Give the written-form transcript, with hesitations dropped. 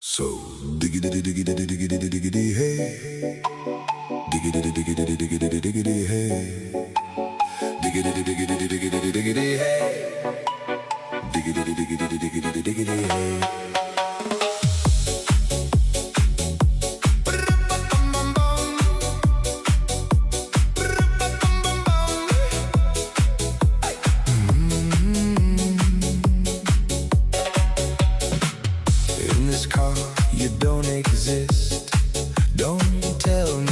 So diggity diggity diggity diggity hey, diggity diggity diggity diggity hey, diggity diggity diggity diggity hey, diggity diggity diggity diggity hey. In this car, you don't exist. Don't tell me